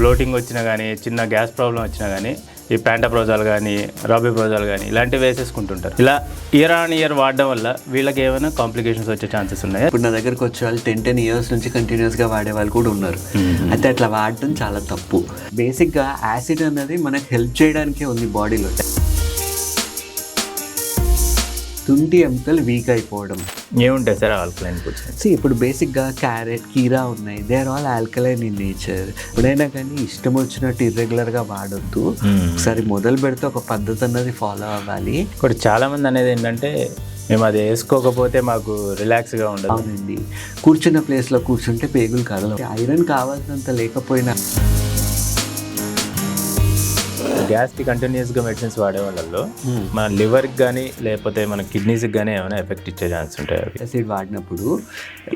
Bloating వచ్చినా కానీ, చిన్న గ్యాస్ ప్రాబ్లం వచ్చినా కానీ ఈ ప్యాంటాప్రోజాల్ కానీ, రాబిప్రోజాల్ కానీ ఇలాంటివి వేసేసుకుంటుంటారు. ఇలా ఇయర్ ఆన్ ఇయర్ వాడడం వల్ల వీళ్ళకి ఏమైనా కాంప్లికేషన్స్ వచ్చే ఛాన్సెస్ ఉన్నాయి. ఇప్పుడు నా దగ్గరకు వచ్చే వాళ్ళు 10 years నుంచి కంటిన్యూస్గా వాడే వాళ్ళు కూడా ఉన్నారు. అయితే అట్లా వాడటం చాలా తప్పు. బేసిక్గా యాసిడ్ అన్నది మనకు హెల్ప్ చేయడానికే ఉంది బాడీలో. తుంటి ఎముకలు వీక్ అయిపోవడం ఏముంటాయి సార్ ఆల్కలైన్ ఫుడ్స్? ఇప్పుడు బేసిక్గా క్యారెట్, కీరా ఉన్నాయి. They are all alkaline in nature. ఎప్పుడైనా కానీ ఇష్టం వచ్చినట్టు ఇర్రెగ్యులర్గా వాడొద్దు. ఒకసారి మొదలు పెడితే ఒక పద్ధతి అన్నది ఫాలో అవ్వాలి. ఇప్పుడు చాలా మంది అనేది ఏంటంటే మేము అది వేసుకోకపోతే మాకు రిలాక్స్గా ఉండదు. అవునండి, కూర్చున్న ప్లేస్లో కూర్చుంటే పేగులు కదలవు. ఐరన్ కావాల్సినంత లేకపోయినా గ్యాస్కి కంటిన్యూస్గా మెడిసిన్స్ వాడే వాళ్ళలో మన లివర్కి కానీ లేకపోతే మన కిడ్నీస్కి కానీ ఏమైనా ఎఫెక్ట్ ఇచ్చే ఛాన్స్ ఉంటాయి. యాసిడ్ వాడినప్పుడు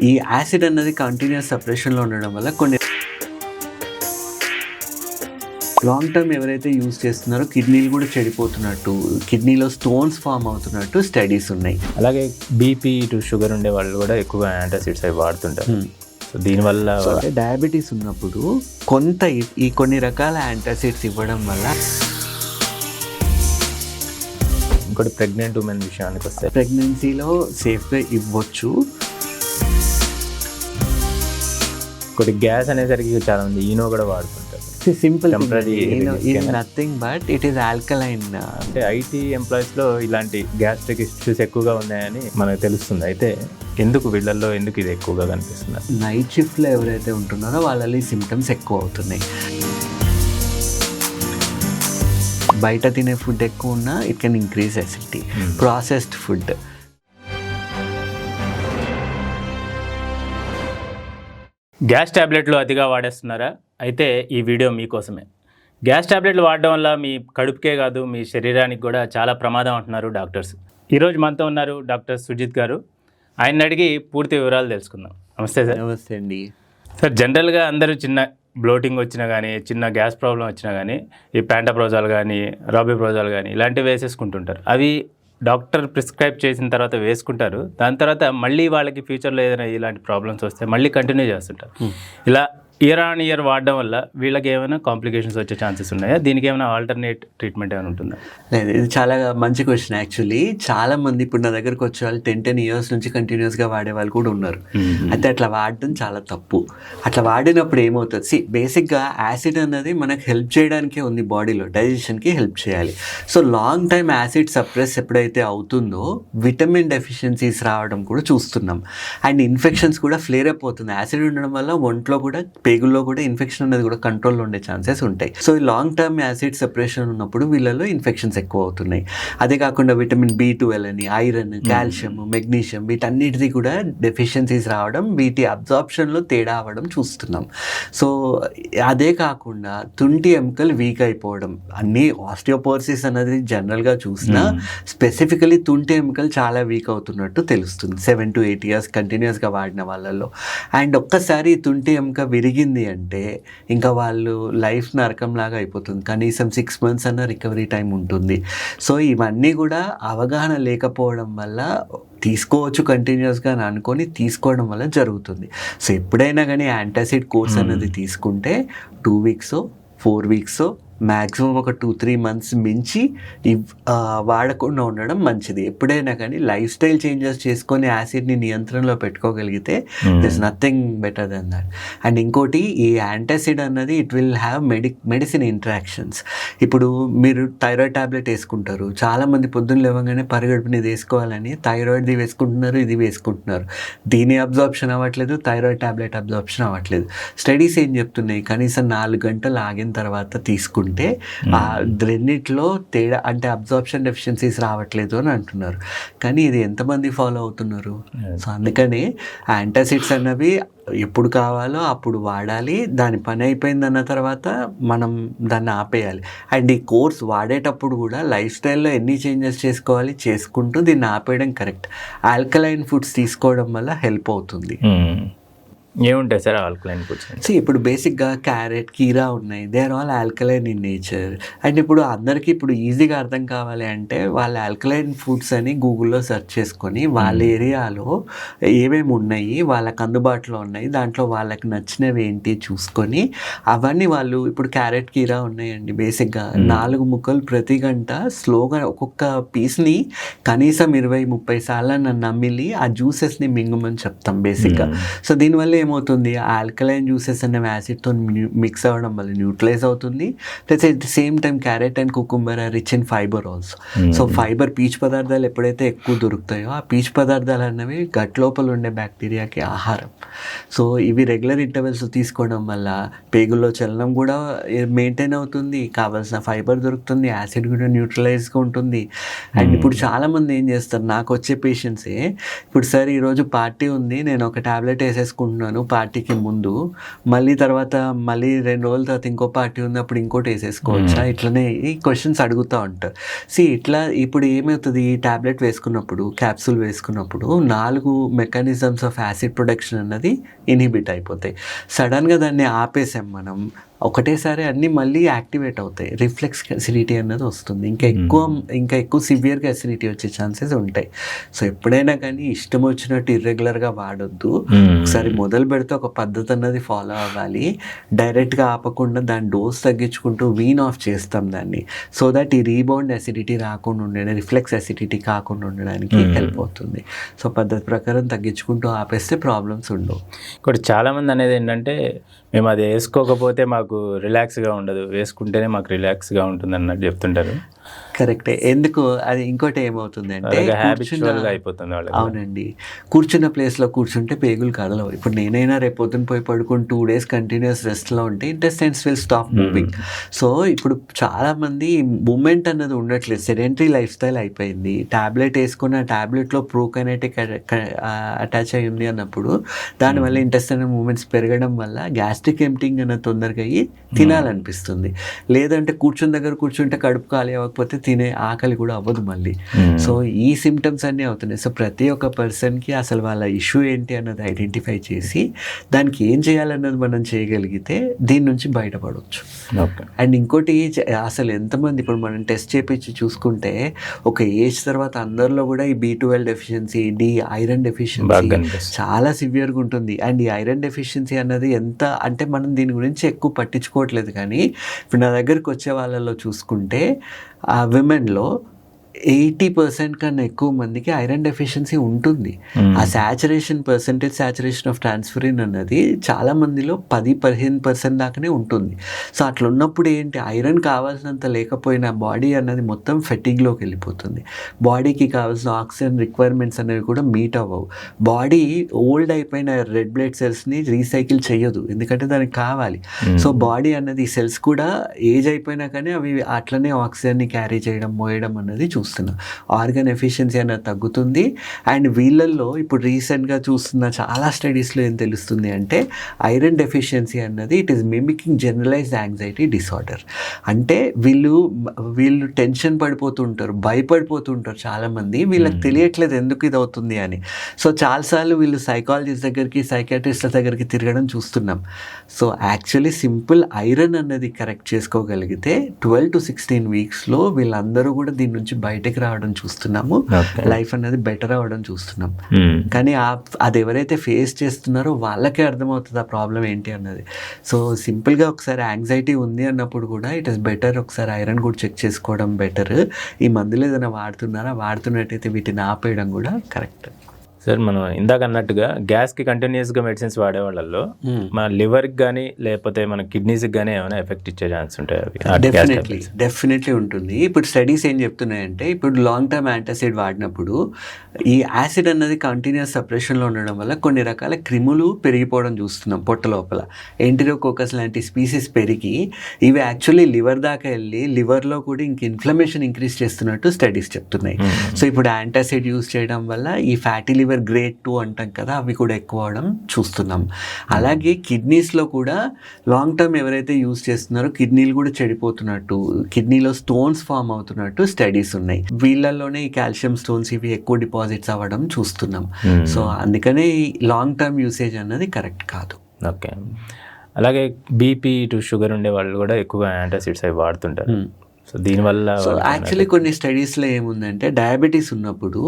ఈ యాసిడ్ అన్నది కంటిన్యూస్ సపరేషన్లో ఉండడం వల్ల కొన్ని లాంగ్ టర్మ్ ఎవరైతే యూజ్ చేస్తున్నారో కిడ్నీలు కూడా చెడిపోతున్నట్టు, కిడ్నీలో స్టోన్స్ ఫామ్ అవుతున్నట్టు స్టడీస్ ఉన్నాయి. అలాగే బీపీ టు షుగర్ ఉండే వాళ్ళు కూడా ఎక్కువగా యాంటాసిడ్స్ అవి వాడుతుంటారు. సో దీనివల్ల డయాబెటీస్ ఉన్నప్పుడు కొంత ఈ కొన్ని రకాల యాంటాసిడ్స్ ఇవ్వడం వల్ల. ఇంకోటి ప్రెగ్నెంట్ ఉమెన్ విషయానికి వస్తే ప్రెగ్నెన్సీలో సేఫ్గా ఇవ్వచ్చు. ఇంకోటి గ్యాస్ అనేసరికి చాలా మంది ఈనో కూడా వాడుతుంటారు. Simple nothing but it is alkaline. అంటే ఐటీ ఎంప్లాయీస్లో ఇలాంటి గ్యాస్ట్రిక్ ఇష్యూస్ ఎక్కువగా ఉన్నాయని మనకు తెలుస్తుంది. అయితే ఎందుకు వీళ్ళల్లో ఎందుకు ఇది ఎక్కువగా కనిపిస్తుంది? నైట్ షిఫ్ట్లో ఎవరైతే ఉంటున్నారో వాళ్ళలో ఈ సిమ్టమ్స్ ఎక్కువ అవుతున్నాయి. బయట తినే ఫుడ్ ఎక్కువ ఉన్నా it can increase acidity. Processed food, gas ట్యాబ్లెట్లు అతిగా వాడేస్తున్నారా? అయితే ఈ వీడియో మీకోసమే. గ్యాస్ ట్యాబ్లెట్లు వాడడం వల్ల మీ కడుపుకే కాదు మీ శరీరానికి కూడా చాలా ప్రమాదం అంటున్నారు డాక్టర్స్. ఈరోజు మనతో ఉన్నారు డాక్టర్ సుజిత్ గారు. ఆయన అడిగి పూర్తి వివరాలు తెలుసుకుందాం. నమస్తే సార్. నమస్తే అండి సార్. జనరల్గా అందరూ చిన్న బ్లోటింగ్ వచ్చినా కానీ, చిన్న గ్యాస్ ప్రాబ్లం వచ్చినా కానీ ఈ ప్యాంటాప్రోజాల్ కానీ, రాబిప్రోజాల్ కానీ ఇలాంటివి వేసేసుకుంటుంటారు. అవి డాక్టర్ ప్రిస్క్రైబ్ చేసిన తర్వాత వేసుకుంటారు. దాని తర్వాత మళ్ళీ వాళ్ళకి ఫ్యూచర్లో ఏదైనా ఇలాంటి ప్రాబ్లమ్స్ వస్తే మళ్ళీ కంటిన్యూ చేస్తుంటారు. ఇలా ఇయర్ ఆన్ ఇయర్ వాడడం వల్ల వీళ్ళకి ఏమైనా కాంప్లికేషన్స్ వచ్చే ఛాన్సెస్ ఉన్నాయా? దీనికి ఏమైనా ఆల్టర్నేట్ ట్రీట్మెంట్ ఏమైనా ఉంటుందా? లేదు, ఇది చాలా మంచి క్వశ్చన్. యాక్చువల్లీ చాలా మంది ఇప్పుడు నా దగ్గరకు వచ్చే వాళ్ళు 10 years నుంచి కంటిన్యూస్గా వాడే వాళ్ళు కూడా ఉన్నారు. అయితే అట్లా వాడడం చాలా తప్పు. అట్లా వాడినప్పుడు ఏమవుతుంది, బేసిక్గా యాసిడ్ అన్నది మనకు హెల్ప్ చేయడానికే ఉంది బాడీలో, డైజెషన్కి హెల్ప్ చేయాలి. So long time acid suppress ఎప్పుడైతే అవుతుందో విటమిన్ డెఫిషియన్సీస్ రావడం కూడా చూస్తున్నాం. అండ్ ఇన్ఫెక్షన్స్ కూడా ఫ్లేర్ అప్ అవుతుంది. యాసిడ్ ఉండడం వల్ల ఒంట్లో కూడా, పేగుల్లో కూడా ఇన్ఫెక్షన్ అనేది కూడా కంట్రోల్లో ఉండే ఛాన్సెస్ ఉంటాయి. సో ఈ లాంగ్ టర్మ్ యాసిడ్ సెపరేషన్ ఉన్నప్పుడు వీళ్ళలో ఇన్ఫెక్షన్స్ ఎక్కువ అవుతున్నాయి. అదే కాకుండా విటమిన్ B12 అని, ఐరన్, కాల్షియం, మెగ్నీషియం వీటన్నిటిది కూడా డెఫిషియన్సీస్ రావడం, వీటి అబ్జార్ప్షన్లో తేడా అవ్వడం చూస్తున్నాం. సో అదే కాకుండా తుంటి ఎముకలు వీక్ అయిపోవడం, అన్ని ఆస్టియోపోరోసిస్ అనేది జనరల్గా చూసినా స్పెసిఫికలీ తుంటి ఎముకలు చాలా వీక్ అవుతున్నట్టు తెలుస్తుంది 7 to 8 years కంటిన్యూస్గా వాడిన వాళ్ళలో. అండ్ ఒక్కసారి తుంటి ఎముక విరిగింది అంటే ఇంకా వాళ్ళు లైఫ్ నరకంలాగా అయిపోతుంది. కనీసం 6 months అన్న రికవరీ టైం ఉంటుంది. సో ఇవన్నీ కూడా అవగాహన లేకపోవడం వల్ల తీసుకోవచ్చు కంటిన్యూస్గా అని అనుకొని తీసుకోవడం వల్ల జరుగుతుంది. సో ఎప్పుడైనా కానీ యాంటాసిడ్ కోర్స్ అనేది తీసుకుంటే 2 weeks 4 weeks మ్యాక్సిమం ఒక 2-3 months మించి వాడకుండా ఉండడం మంచిది. ఎప్పుడైనా కానీ లైఫ్ స్టైల్ చేంజెస్ చేసుకొని యాసిడ్ని నియంత్రణలో పెట్టుకోగలిగితే this nothing better than that. And ఇంకోటి, ఈ యాంటాసిడ్ అన్నది it will have medicine interactions. ఇప్పుడు మీరు థైరాయిడ్ ట్యాబ్లెట్ వేసుకుంటారు, చాలామంది పొద్దున్న లేవగానే పరిగడుపుని ఇది వేసుకోవాలని థైరాయిడ్ది వేసుకుంటున్నారు, ఇది వేసుకుంటున్నారు. దీని అబ్జార్ప్షన్ అవ్వట్లేదు, థైరాయిడ్ ట్యాబ్లెట్ అబ్జార్ప్షన్ అవ్వట్లేదు. స్టడీస్ ఏం చెప్తున్నాయి, కనీసం 4 గంటలు ఆగిన తర్వాత తీసుకుంటే ఆ రెండిట్లో తేడా, అంటే అబ్జార్ప్షన్ డెఫిషియన్సీస్ రావట్లేదు అని అంటున్నారు. కానీ ఇది ఎంతమంది ఫాలో అవుతున్నారు? సో అందుకని యాంటాసిడ్స్ అన్నవి ఎప్పుడు కావాలో అప్పుడు వాడాలి. దాని పని అయిపోయిందన్న తర్వాత మనం దాన్ని ఆపేయాలి. అండ్ ఈ కోర్స్ వాడేటప్పుడు కూడా లైఫ్ స్టైల్లో ఎన్ని చేంజెస్ చేసుకోవాలి చేసుకుంటూ దీన్ని ఆపేయడం కరెక్ట్. ఆల్కలైన్ ఫుడ్స్ తీసుకోవడం వల్ల హెల్ప్ అవుతుంది. ఏముంటాయి సార్ ఆల్కలైన్ ఫుడ్స్? సో ఇప్పుడు బేసిక్గా క్యారెట్, కీరా ఉన్నాయి, they are all alkaline in nature. And ఇప్పుడు అందరికీ ఇప్పుడు ఈజీగా అర్థం కావాలి అంటే వాళ్ళ ఆల్కలైన్ ఫుడ్స్ అని గూగుల్లో సెర్చ్ చేసుకొని వాళ్ళ ఏరియాలో ఏమేమి ఉన్నాయి, వాళ్ళకి అందుబాటులో ఉన్నాయి, దాంట్లో వాళ్ళకి నచ్చినవి ఏంటి చూసుకొని అవన్నీ వాళ్ళు ఇప్పుడు క్యారెట్, కీరా ఉన్నాయండి, బేసిక్గా 4 ముక్కలు ప్రతి గంట స్లోగా ఒక్కొక్క పీస్ని కనీసం 20-30 సార్లు నన్ను నమ్మిలి ఆ జ్యూసెస్ని మింగమని చెప్తాం బేసిక్గా. సో దీనివల్ల ఏమవుతుంది, ఆల్కలైన్ జ్యూసెస్ అనే యాసిడ్తో మిక్స్ అవ్వడం వల్ల న్యూట్రలైజ్ అవుతుంది. Plus at the same time carrot and cucumber are rich in fibre also. So fibre, పీచు పదార్థాలు ఎప్పుడైతే ఎక్కువ దొరుకుతాయో ఆ పీచు పదార్థాలు అన్నవి గట్ లోపల ఉండే బ్యాక్టీరియాకి ఆహారం. సో ఇవి రెగ్యులర్ ఇంటర్వెల్స్ తీసుకోవడం వల్ల పేగుల్లో చలనం కూడా మెయింటైన్ అవుతుంది, కావాల్సిన ఫైబర్ దొరుకుతుంది, యాసిడ్ కూడా న్యూట్రలైజ్గా ఉంటుంది. అండ్ ఇప్పుడు చాలామంది ఏం చేస్తారు, నాకు వచ్చే పేషెంట్సే, ఇప్పుడు సార్ ఈరోజు పార్టీ ఉంది, నేను ఒక టాబ్లెట్ వేసేసుకుంటున్నాను పార్టీకి ముందు, మళ్ళీ తర్వాత మళ్ళీ 2 రోజుల తర్వాత ఇంకో పార్టీ ఉంది, అప్పుడు ఇంకోటి వేసేసుకోవచ్చా, ఇట్లనే ఈ క్వశ్చన్స్ అడుగుతూ ఉంటారు. ఇట్లా ఇప్పుడు ఏమవుతుంది, ఈ టాబ్లెట్ వేసుకున్నప్పుడు, క్యాప్సూల్ వేసుకున్నప్పుడు 4 మెకానిజమ్స్ ఆఫ్ యాసిడ్ ప్రొడక్షన్ అన్నది ఇన్హిబిట్ అయిపోతాయి. సడన్గా దాన్ని ఆపేసాం మనం, ఒకటేసారి అన్నీ మళ్ళీ యాక్టివేట్ అవుతాయి, రిఫ్లెక్స్ అసిడిటీ అన్నది వస్తుంది, ఇంకా ఎక్కువ సివియర్గా అసిడిటీ వచ్చే ఛాన్సెస్ ఉంటాయి. సో ఎప్పుడైనా కానీ ఇష్టం వచ్చినట్టు ఇర్రెగ్యులర్గా వాడొద్దు. ఒకసారి మొదలు పెడితే ఒక పద్ధతి అన్నది ఫాలో అవ్వాలి, డైరెక్ట్గా ఆపకుండా దాని డోస్ తగ్గించుకుంటూ వీన్ ఆఫ్ చేస్తాం దాన్ని, సో దట్ ఈ రీబౌండ్ అసిడిటీ రాకుండా ఉండడం, రిఫ్లెక్స్ అసిడిటీ కాకుండా ఉండడానికి హెల్ప్ అవుతుంది. సో పద్ధతి ప్రకారం తగ్గించుకుంటూ ఆపేస్తే ప్రాబ్లమ్స్ ఉండవు. ఇక్కడ చాలామంది అనేది ఏంటంటే, మేము అది వేసుకోకపోతే మాకు రిలాక్స్గా ఉండదు, వేసుకుంటేనే మాకు రిలాక్స్గా ఉంటుంది అన్నట్టు చెప్తుంటారు. కరెక్టే. ఎందుకు అది ఇంకోటి ఏమవుతుంది అంటే హ్యాబిచువల్గా అయిపోతుంది వాళ్ళకి. అవునండి, కూర్చున్న ప్లేస్లో కూర్చుంటే పేగులు కదలవు. ఇప్పుడు నేనైనా రేపు పొద్దున పోయి పడుకొని 2 days కంటిన్యూస్ రెస్ట్లో ఉంటే intestines will stop moving. So ఇప్పుడు చాలామంది మూమెంట్ అన్నది ఉండట్లేదు, సెడెంటరీ లైఫ్ స్టైల్ అయిపోయింది. ట్యాబ్లెట్ వేసుకుని ఆ ట్యాబ్లెట్లో ప్రోకైనెటిక్ అటాచ్ అయి ఉంది అన్నప్పుడు దానివల్ల ఇంటెస్టైనల్ మూమెంట్స్ పెరగడం వల్ల గ్యాస్ట్రిక్ ఎంప్టింగ్ అన్నది తొందరగా అయ్యి తినాలనిపిస్తుంది. లేదంటే కూర్చుంటే కడుపు ఖాళీ అవ్వకపోతే తినే ఆకలి కూడా అవ్వదు మళ్ళీ. సో ఈ సిమ్టమ్స్ అన్నీ అవుతున్నాయి. సో ప్రతి ఒక్క పర్సన్కి అసలు వాళ్ళ ఇష్యూ ఏంటి అన్నది ఐడెంటిఫై చేసి దానికి ఏం చేయాలన్నది మనం చేయగలిగితే దీని నుంచి బయటపడవచ్చు. అండ్ ఇంకోటి, అసలు ఎంతమంది ఇప్పుడు మనం టెస్ట్ చేపించి చూసుకుంటే ఒక ఏజ్ తర్వాత అందరిలో కూడా ఈ B12 డెఫిషియన్సీ, ఐరన్ డెఫిషియన్సీ చాలా సివియర్గా ఉంటుంది. అండ్ ఈ ఐరన్ డెఫిషియన్సీ అన్నది ఎంత అంటే మనం దీని గురించి ఎక్కువ పట్టించుకోవట్లేదు, కానీ ఇప్పుడు నా దగ్గరికి వచ్చే వాళ్ళలో చూసుకుంటే ఆ విమెన్లో 80% కన్నా ఎక్కువ మందికి ఐరన్ డెఫిషియన్సీ ఉంటుంది. ఆ శాచురేషన్ ఆఫ్ ట్రాన్స్ఫరిన్ అన్నది చాలా మందిలో 10-15% దాకానే ఉంటుంది. సో అట్లా ఉన్నప్పుడు ఏంటి, ఐరన్ కావాల్సినంత లేకపోయినా బాడీ అన్నది మొత్తం ఫెటిగ్లోకి వెళ్ళిపోతుంది. బాడీకి కావాల్సిన ఆక్సిజన్ రిక్వైర్మెంట్స్ అనేవి కూడా మీట్ అవ్వవు. బాడీ ఓల్డ్ అయిపోయిన రెడ్ బ్లడ్ సెల్స్ని రీసైకిల్ చేయదు, ఎందుకంటే దానికి కావాలి. సో బాడీ అన్నది సెల్స్ కూడా ఏజ్ అయిపోయినా కానీ అవి అట్లనే ఆక్సిజన్ని క్యారీ చేయడం, మోయడం అన్నది చూస్తున్నాం. ఆర్గన్ ఎఫిషియన్సీ అనేది తగ్గుతుంది. అండ్ వీళ్ళల్లో ఇప్పుడు రీసెంట్గా చూస్తున్న చాలా స్టడీస్లో ఏం తెలుస్తుంది అంటే ఐరన్ డెఫిషియన్సీ అన్నది it is mimicking generalised anxiety disorder. అంటే వీళ్ళు టెన్షన్ పడిపోతుంటారు, భయపడిపోతుంటారు చాలామంది, వీళ్ళకి తెలియట్లేదు ఎందుకు ఇది అవుతుంది అని. సో చాలాసార్లు వీళ్ళు సైకాలజిస్ట్ దగ్గరికి, సైకాట్రిస్ట్ల దగ్గరికి తిరగడం చూస్తున్నాం. సో యాక్చువల్లీ సింపుల్ ఐరన్ అన్నది కరెక్ట్ చేసుకోగలిగితే 12 to 16 వీక్స్లో వీళ్ళందరూ కూడా దీని నుంచి బయటకు రావడం చూస్తున్నాము, లైఫ్ అనేది బెటర్ అవ్వడం చూస్తున్నాం. కానీ అది ఎవరైతే ఫేస్ చేస్తున్నారో వాళ్ళకే అర్థమవుతుంది ఆ ప్రాబ్లం ఏంటి అన్నది. సో సింపుల్గా ఒకసారి యాంగ్జైటీ ఉంది అన్నప్పుడు కూడా ఇట్ ఇస్ బెటర్ ఒకసారి ఐరన్ కూడా చెక్ చేసుకోవడం బెటర్. ఈ మందులు ఏదైనా వాడుతున్నట్టయితే వీటిని ఆపేయడం కూడా కరెక్ట్. సార్ మనం ఇందాక అన్నట్టుగా గ్యాస్కి కంటిన్యూస్గా మెడిసిన్స్ వాడే వాళ్ళల్లో మన లివర్కి కానీ లేకపోతే మన కిడ్నీస్కి కానీ ఏమైనా ఎఫెక్ట్ ఇచ్చే ఛాన్స్ ఉంటాయి? డెఫినెట్లీ ఉంటుంది. ఇప్పుడు స్టడీస్ ఏం చెప్తున్నాయంటే ఇప్పుడు లాంగ్ టర్మ్ యాంటాసిడ్ వాడినప్పుడు ఈ యాసిడ్ అన్నది కంటిన్యూస్ సప్రెషన్లో ఉండడం వల్ల కొన్ని రకాల క్రిములు పెరిగిపోవడం చూస్తున్నాం పొట్ట లోపల. ఎంటెరోకోకస్ లాంటి స్పీసీస్ పెరిగి ఇవి యాక్చువల్లీ లివర్ దాకా వెళ్ళి లివర్లో కూడా ఇంక ఇన్ఫ్లమేషన్ ఇంక్రీజ్ చేస్తున్నట్టు స్టడీస్ చెప్తున్నాయి. సో ఇప్పుడు యాంటాసిడ్ యూజ్ చేయడం వల్ల ఈ ఫ్యాటీ లివర్ లివర్ గ్రేడ్ 2 అంటాం కదా, అవి కూడా ఎక్కువ అవడం చూస్తున్నాం. అలాగే కిడ్నీస్లో కూడా లాంగ్ టర్మ్ ఎవరైతే యూజ్ చేస్తున్నారో కిడ్నీలు కూడా చెడిపోతున్నట్టు, కిడ్నీలో స్టోన్స్ ఫామ్ అవుతున్నట్టు స్టడీస్ ఉన్నాయి. వీళ్ళల్లోనే ఈ కాల్షియం స్టోన్స్ ఇవి ఎక్కువ డిపాజిట్స్ అవ్వడం చూస్తున్నాం. సో అందుకనే ఈ లాంగ్ టర్మ్ యూసేజ్ అన్నది కరెక్ట్ కాదు. ఓకే. అలాగే బీపీ టు షుగర్ ఉండే వాళ్ళు కూడా ఎక్కువగా యాంటాసిడ్స్ అవి వాడుతుంటారు. సో దీనివల్ల యాక్చువల్లీ కొన్ని స్టడీస్లో ఏముందంటే డయాబెటీస్ ఉన్నప్పుడు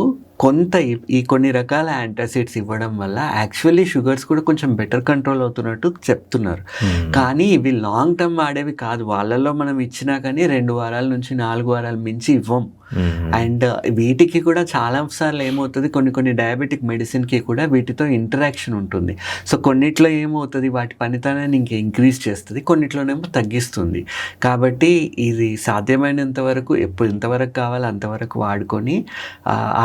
కొంత ఈ కొన్ని రకాల యాంటాసిడ్స్ ఇవ్వడం వల్ల యాక్చువల్లీ షుగర్స్ కూడా కొంచెం బెటర్ కంట్రోల్ అవుతున్నట్టు చెప్తున్నారు. కానీ ఇవి లాంగ్ టర్మ్ వాడేవి కాదు. వాళ్ళల్లో మనం ఇచ్చినా కానీ 2 వారాల నుంచి 4 వారాల మించి ఇవ్వం. అండ్ వీటికి కూడా చాలాసార్లు ఏమవుతుంది, కొన్ని డయాబెటిక్ మెడిసిన్కి కూడా వీటితో ఇంటరాక్షన్ ఉంటుంది. సో కొన్నిట్లో ఏమవుతుంది, వాటి పనితనాన్ని ఇంకా ఇంక్రీజ్ చేస్తుంది, కొన్నిట్లోనేమో తగ్గిస్తుంది. కాబట్టి ఇది సాధ్యమైనంత వరకు ఎంతవరకు కావాలో అంతవరకు వాడుకొని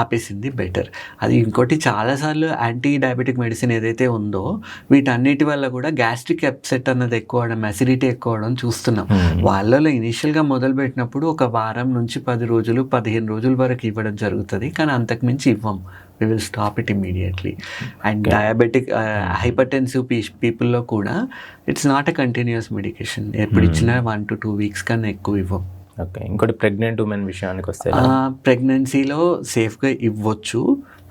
ఆపేసింది బెటర్. అది ఇంకోటి చాలాసార్లు యాంటీ డయాబెటిక్ మెడిసిన్ ఏదైతే ఉందో వీటన్నిటి వల్ల కూడా గ్యాస్ట్రిక్ అప్సెట్ అన్నది ఎక్కువ అవడం, అసిడిటీ ఎక్కువ అవడం చూస్తున్నాం. వాళ్ళలో ఇనిషియల్గా మొదలుపెట్టినప్పుడు ఒక వారం నుంచి 10 రోజులు 15 రోజుల వరకు ఇవ్వడం జరుగుతుంది. కానీ అంతకుమించి ఇవ్వం. we will stop it immediately. And diabetic hypertensive పీపుల్లో కూడా it's not a continuous medication. ఎప్పుడు ఇచ్చినా 1 to 2 weeks కన్నా ఎక్కువ ఇవ్వం. ఓకే. ఇంకోటి ప్రెగ్నెంట్ ఉమెన్ విషయానికి వస్తే ప్రెగ్నెన్సీలో సేఫ్గా ఇవ్వచ్చు,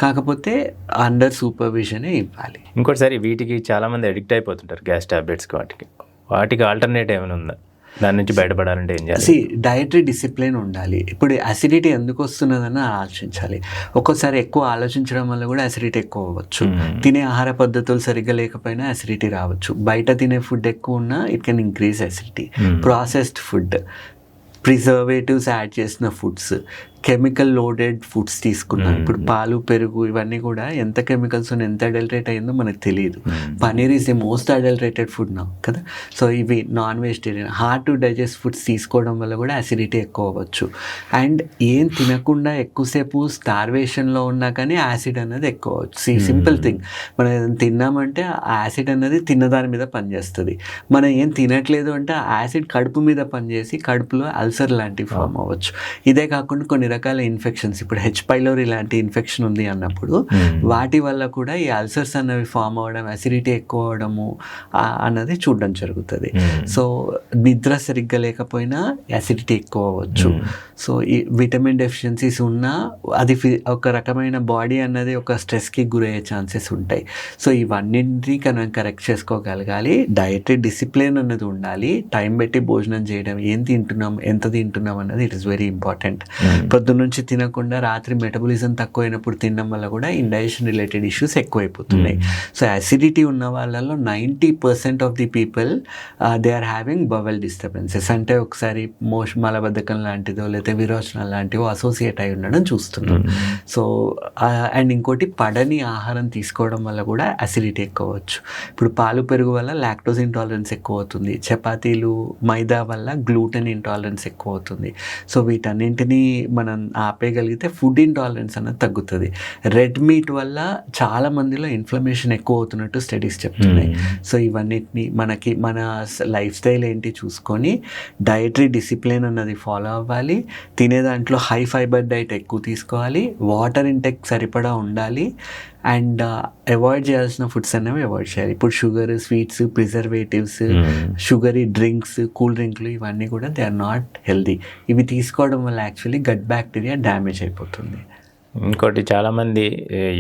కాకపోతే అండర్ సూపర్విజనే ఇవ్వాలి. ఇంకోటిసారి వీటికి చాలామంది అడిక్ట్ అయిపోతుంటారు, గ్యాస్ టాబ్లెట్స్కి. వాటికి ఆల్టర్నేట్ ఏమైనా ఉందా? దాని నుంచి బయటపడాలంటే ఏం చేయాలి? డైటరీ డిసిప్లిన్ ఉండాలి. ఇప్పుడు అసిడిటీ ఎందుకు వస్తున్నదని ఆలోచించాలి. ఒక్కోసారి ఎక్కువ ఆలోచించడం వల్ల కూడా అసిడిటీ ఎక్కువ అవ్వచ్చు. తినే ఆహార పద్ధతులు సరిగ్గా లేకపోయినా అసిడిటీ రావచ్చు. బయట తినే ఫుడ్ ఎక్కువ ఉన్నా it can increase acidity. Processed food, preservatives add చేసిన ఫుడ్స్, కెమికల్ లోడెడ్ ఫుడ్స్ తీసుకున్నాం. ఇప్పుడు పాలు, పెరుగు ఇవన్నీ కూడా ఎంత కెమికల్స్ ఎంత అడల్టరేట్ అయిందో మనకు తెలియదు. Paneer is the most adulterated food నా కదా. సో ఇవి non vegetarian hard to digest foods తీసుకోవడం వల్ల కూడా అసిడిటీ ఎక్కువ అవ్వచ్చు. అండ్ ఏం తినకుండా ఎక్కువసేపు స్టార్వేషన్లో ఉన్నా కానీ యాసిడ్ అన్నది ఎక్కువ అవ్వచ్చు. సింపుల్ థింగ్, మనం ఏదైనా తిన్నామంటే ఆ యాసిడ్ అన్నది తిన్నదాని మీద పనిచేస్తుంది. మనం ఏం తినట్లేదు అంటే ఆ యాసిడ్ కడుపు మీద పనిచేసి కడుపులో అల్సర్ లాంటివి ఫామ్ అవ్వచ్చు. ఇదే కాకుండా కొన్ని రకాల ఇన్ఫెక్షన్స్, ఇప్పుడు హెచ్ పైలోరీ లాంటి ఇన్ఫెక్షన్ ఉంది అన్నప్పుడు వాటి వల్ల కూడా ఈ అల్సర్స్ అన్నవి ఫామ్ అవ్వడం, అసిడిటీ ఎక్కువ అవడము అన్నది చూడడం జరుగుతుంది. సో నిద్ర సరిగ్గా లేకపోయినా అసిడిటీ ఎక్కువ అవ్వచ్చు. సో ఈ విటమిన్ డెఫిషియన్సీస్ ఉన్నా అది ఒక రకమైన బాడీ అన్నది ఒక స్ట్రెస్కి గురయ్యే ఛాన్సెస్ ఉంటాయి. సో ఇవన్నింటినీ మనం కరెక్ట్ చేసుకోగలగాలి. డైటరీ డిసిప్లిన్ అన్నది ఉండాలి. టైం పెట్టి భోజనం చేయడం, ఏం తింటున్నాం, ఎంత తింటున్నాం అన్నది ఇట్ ఈస్ వెరీ ఇంపార్టెంట్. పొద్దున్న నుంచి తినకుండా రాత్రి మెటబాలిజం తక్కువైనప్పుడు తినడం వల్ల కూడా ఇండైజెషన్ రిలేటెడ్ ఇష్యూస్ ఎక్కువైపోతున్నాయి. సో అసిడిటీ ఉన్న వాళ్ళలో 90% of the people they are having bowel disturbances. అంటే ఒకసారి మలబద్ధకం లాంటిదో లేకపోతే విరోచనాలు లాంటివో అసోసియేట్ అయి ఉండడం చూస్తున్నాం. సో అండ్ ఇంకోటి పడని ఆహారం తీసుకోవడం వల్ల కూడా అసిడిటీ ఎక్కువ అవ్వచ్చు. ఇప్పుడు పాలు, పెరుగు వల్ల లాక్టోజ్ ఇంటాలరెన్స్ ఎక్కువ అవుతుంది. చపాతీలు, మైదా వల్ల గ్లూటెన్ ఇంటాలరెన్స్ ఎక్కువ అవుతుంది. సో వీటన్నింటినీ మనం ఆపేయగలిగితే ఫుడ్ ఇంటాలరెన్స్ అనేది తగ్గుతుంది. రెడ్ మీట్ వల్ల చాలా మందిలో ఇన్ఫ్లమేషన్ ఎక్కువ అవుతున్నట్టు స్టడీస్ చెప్తున్నాయి. సో ఇవన్నిటిని మన లైఫ్ స్టైల్ ఏంటి చూసుకొని డైటరీ డిసిప్లిన్ అన్నది ఫాలో అవ్వాలి. తినే దాంట్లో హై ఫైబర్ డైట్ ఎక్కువ తీసుకోవాలి. వాటర్ ఇంటెక్ సరిపడా ఉండాలి. అండ్ అవాయిడ్ చేయాల్సిన ఫుడ్స్ అనేవి అవాయిడ్ చేయాలి. ఇప్పుడు sugar, sweets, preservatives, sugary drinks, cool డ్రింక్లు ఇవన్నీ కూడా దే ఆర్ నాట్ హెల్దీ. ఇవి తీసుకోవడం వల్ల యాక్చువల్లీ గట్ బ్యాక్టీరియా డ్యామేజ్ అయిపోతుంది. ఇంకోటి చాలామంది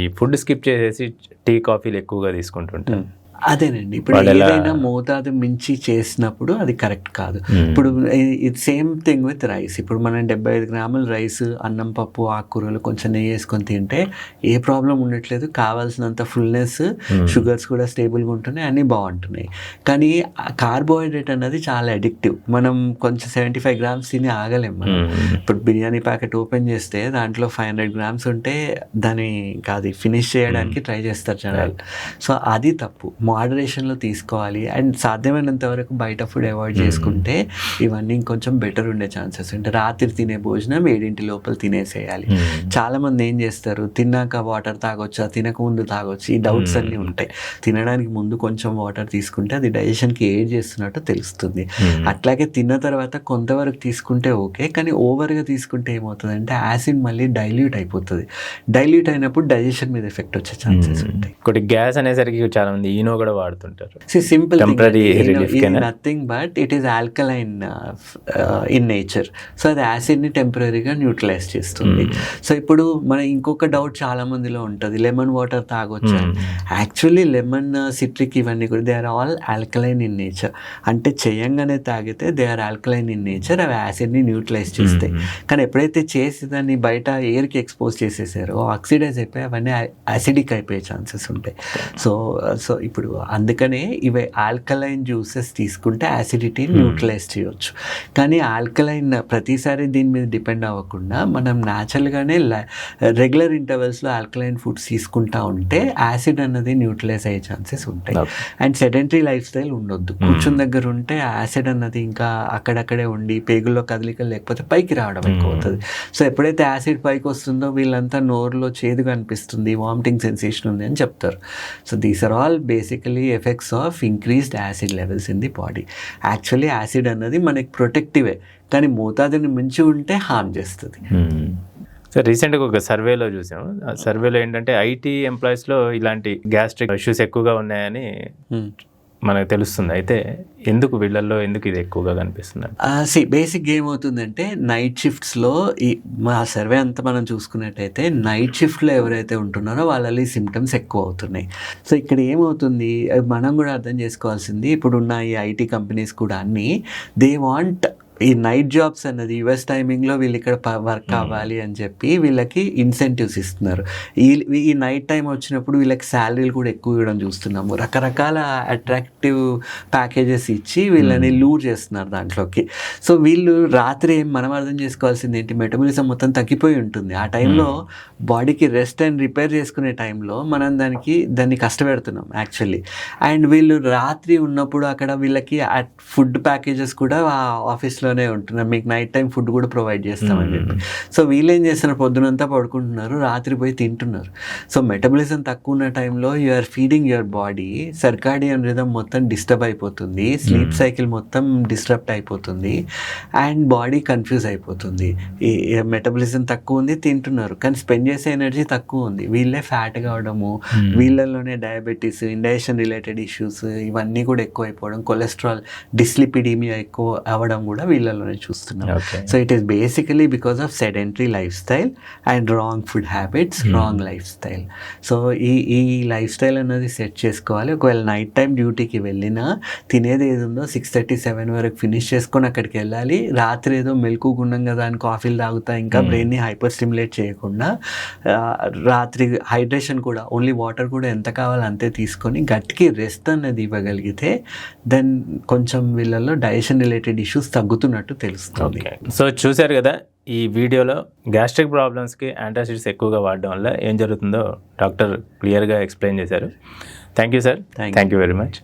ఈ ఫుడ్ స్కిప్ చేసేసి టీ, కాఫీలు ఎక్కువగా తీసుకుంటుంటారు. అదేనండి, ఇప్పుడు ఏదైనా మోతాదు మించి చేసినప్పుడు అది కరెక్ట్ కాదు. ఇప్పుడు ఇది సేమ్ థింగ్ విత్ రైస్. ఇప్పుడు మనం 75 గ్రాముల రైస్, అన్నం, పప్పు, ఆకుకూరలు, కొంచెం నెయ్యి వేసుకొని తింటే ఏ ప్రాబ్లం ఉండట్లేదు. కావాల్సినంత ఫుల్నెస్, షుగర్స్ కూడా స్టేబుల్గా ఉంటున్నాయి, అన్నీ బాగుంటున్నాయి. కానీ కార్బోహైడ్రేట్ అనేది చాలా అడిక్టివ్. మనం కొంచెం 75 గ్రామ్స్ తిని ఆగలేము. మనం ఇప్పుడు బిర్యానీ ప్యాకెట్ ఓపెన్ చేస్తే దాంట్లో 500 గ్రామ్స్ ఉంటే దాన్ని అది ఫినిష్ చేయడానికి ట్రై చేస్తారు జనాలు. సో అది తప్పు. మోడరేషన్లో తీసుకోవాలి. అండ్ సాధ్యమైనంత వరకు బయట ఫుడ్ అవాయిడ్ చేసుకుంటే ఇవన్నీ ఇంకొంచెం బెటర్ ఉండే ఛాన్సెస్ ఉంటాయి. రాత్రి తినే భోజనం 7 లోపల తినేసేయాలి. చాలామంది ఏం చేస్తారు, తిన్నాక వాటర్ తాగొచ్చా, తినక ముందు తాగొచ్చు, ఈ డౌట్స్ అన్నీ ఉంటాయి. తినడానికి ముందు కొంచెం వాటర్ తీసుకుంటే అది డైజెషన్కి ఎయిడ్ చేస్తున్నట్టు తెలుస్తుంది. అట్లాగే తిన్న తర్వాత కొంతవరకు తీసుకుంటే ఓకే, కానీ ఓవర్గా తీసుకుంటే ఏమవుతుందంటే యాసిడ్ మళ్ళీ డైల్యూట్ అయిపోతుంది. డైల్యూట్ అయినప్పుడు డైజెషన్ మీద ఎఫెక్ట్ వచ్చే ఛాన్సెస్ ఉంటాయి. ఒకటి గ్యాస్ అనేసరికి చాలా మంది ఈనో కూడా వాడుతుంటారు. Simple relief nothing but it is alkaline in nature. So అది యాసిడ్ని టెంపరీగా న్యూట్రలైజ్ చేస్తుంది. సో ఇప్పుడు మన ఇంకొక డౌట్ చాలా మందిలో ఉంటుంది, లెమన్ వాటర్ తాగొచ్చా. యాక్చువల్లీ లెమన్, సిట్రిక్ ఇవన్నీ కూడా they are all alkaline in nature. అంటే చేయంగానే తాగితే they are alkaline in nature, అవి యాసిడ్ని న్యూట్రలైజ్ చేస్తాయి. కానీ ఎప్పుడైతే చేసి దాన్ని బయట ఎయిర్కి ఎక్స్పోజ్ చేసేసారో ఆక్సిడైజ్ అయిపోయి అవన్నీ యాసిడిక్ అయిపోయే ఛాన్సెస్ ఉంటాయి. సో ఇప్పుడు అందుకనే ఇవి ఆల్కలైన్ జ్యూసెస్ తీసుకుంటే యాసిడిటీని న్యూట్రలైజ్ చేయవచ్చు. కానీ ఆల్కలైన్ ప్రతిసారి దీని మీద డిపెండ్ అవ్వకుండా మనం న్యాచురల్గానే రెగ్యులర్ ఇంటర్వెల్స్లో ఆల్కలైన్ ఫుడ్స్ తీసుకుంటా ఉంటే యాసిడ్ అన్నది న్యూట్రలైజ్ అయ్యే ఛాన్సెస్ ఉంటాయి. అండ్ సెడెంటరీ లైఫ్ స్టైల్ ఉండొద్దు. కూర్చున్న దగ్గర ఉంటే యాసిడ్ అన్నది ఇంకా అక్కడక్కడే ఉండి పేగుల్లో కదలికలు లేకపోతే పైకి రావడం ఎక్కువ అవుతుంది. సో ఎప్పుడైతే యాసిడ్ పైకి వస్తుందో వీళ్ళంతా నోరులో చేదుగా అనిపిస్తుంది, వామిటింగ్ సెన్సేషన్ ఉంది అని చెప్తారు. So these are all basically effects of increased acid levels in the body. Actually acid అన్నది మనకి ప్రొటెక్టివే, కానీ మోతాదుని మించి ఉంటే హార్మ్ చేస్తుంది. సో రీసెంట్గా ఒక సర్వేలో చూసాము. ఆ సర్వేలో ఏంటంటే ఐటీ ఎంప్లాయీస్లో ఇలాంటి గ్యాస్ట్రిక్ ఇష్యూస్ ఎక్కువగా ఉన్నాయని మనకు తెలుస్తుంది. అయితే ఎందుకు వీళ్ళల్లో ఎందుకు ఇది ఎక్కువగా కనిపిస్తుంది? బేసిక్గా ఏమవుతుందంటే నైట్ షిఫ్ట్స్లో మా సర్వే అంతా మనం చూసుకున్నట్టయితే నైట్ షిఫ్ట్లో ఎవరైతే ఉంటున్నారో వాళ్ళలో ఈ సిమ్టమ్స్ ఎక్కువ అవుతున్నాయి. సో ఇక్కడ ఏమవుతుంది, మనం కూడా అర్థం చేసుకోవాల్సింది, ఇప్పుడున్న ఈ ఐటీ కంపెనీస్ కూడా అన్నీ దే వాంట్ ఈ నైట్ జాబ్స్ అన్నది యుఎస్ టైమింగ్లో వీళ్ళు ఇక్కడ వర్క్ అవ్వాలి అని చెప్పి వీళ్ళకి ఇన్సెంటివ్స్ ఇస్తున్నారు. ఈ నైట్ టైం వచ్చినప్పుడు వీళ్ళకి శాలరీలు కూడా ఎక్కువ ఇవ్వడం చూస్తున్నాము. రకరకాల అట్రాక్టివ్ ప్యాకేజెస్ ఇచ్చి వీళ్ళని లూర్ చేస్తున్నారు దాంట్లోకి. సో వీళ్ళు రాత్రి మనం అర్థం చేసుకోవాల్సింది ఏంటి, మెటబాలిజం మొత్తం తగ్గిపోయి ఉంటుంది. ఆ టైంలో బాడీకి రెస్ట్ అండ్ రిపేర్ చేసుకునే టైంలో మనం దాన్ని కష్టపెడుతున్నాం యాక్చువల్లీ. అండ్ వీళ్ళు రాత్రి ఉన్నప్పుడు అక్కడ వీళ్ళకి ఫుడ్ ప్యాకేజెస్ కూడా ఆఫీస్లోనే ఉంటున్నారు, మీకు నైట్ టైం ఫుడ్ కూడా ప్రొవైడ్ చేస్తామని చెప్పి. సో వీళ్ళు ఏం చేస్తున్నారు, పొద్దునంతా పడుకుంటున్నారు, రాత్రి పోయి తింటున్నారు. సో మెటబాలిజం తక్కువ ఉన్న టైంలో you are feeding your body, circadian rhythm మొత్తం డిస్టర్బ్ అయిపోతుంది, స్లీప్ సైకిల్ మొత్తం డిస్టర్బ్ అయిపోతుంది అండ్ బాడీ కన్ఫ్యూజ్ అయిపోతుంది. ఈ మెటబాలిజం తక్కువ ఉంది, తింటున్నారు, కానీ స్పెండ్ చేసే ఎనర్జీ తక్కువ ఉంది. వీళ్ళే ఫ్యాట్ కావడము, వీళ్ళలోనే డయాబెటీస్, ఇండైజెషన్ రిలేటెడ్ ఇష్యూస్ ఇవన్నీ కూడా ఎక్కువ అయిపోవడం, కొలెస్ట్రాల్, డిస్లిపిడీమియా ఎక్కువ అవ్వడం కూడా వీళ్ళలోనే చూస్తున్నాం. So it is basically because of sedentary life style and wrong food habits, wrong life style. So ఈ లైఫ్ స్టైల్ అనేది సెట్ చేసుకోవాలి. ఒకవేళ నైట్ టైం డ్యూటీకి వెళ్ళినా తినేది ఏది ఉందో 6:30-7 వరకు ఫినిష్ చేసుకొని అక్కడికి వెళ్ళాలి. రాత్రి ఏదో మెలకుగున్నాం కదా అని కాఫీలు తాగుతా ఇంకా బ్రెయిన్ని హైపర్ స్టిమ్యులేట్ చేయకుండా రాత్రి హైడ్రేషన్ కూడా ఓన్లీ వాటర్ కూడా ఎంత కావాలో అంతే తీసుకొని గట్టికి రెస్ట్ అనేది ఇవ్వగలిగితే దెన్ కొంచెం వీళ్ళలో డైజెషన్ రిలేటెడ్ ఇష్యూస్ తగ్గుతున్నట్టు తెలుస్తుంది. సో చూశారు కదా ఈ వీడియోలో గ్యాస్ట్రిక్ ప్రాబ్లమ్స్కి యాంటాసిడ్స్ ఎక్కువగా వాడడం వల్ల ఏం జరుగుతుందో డాక్టర్ క్లియర్గా ఎక్స్ప్లెయిన్ చేశారు. Thank you sir. Thank you very much.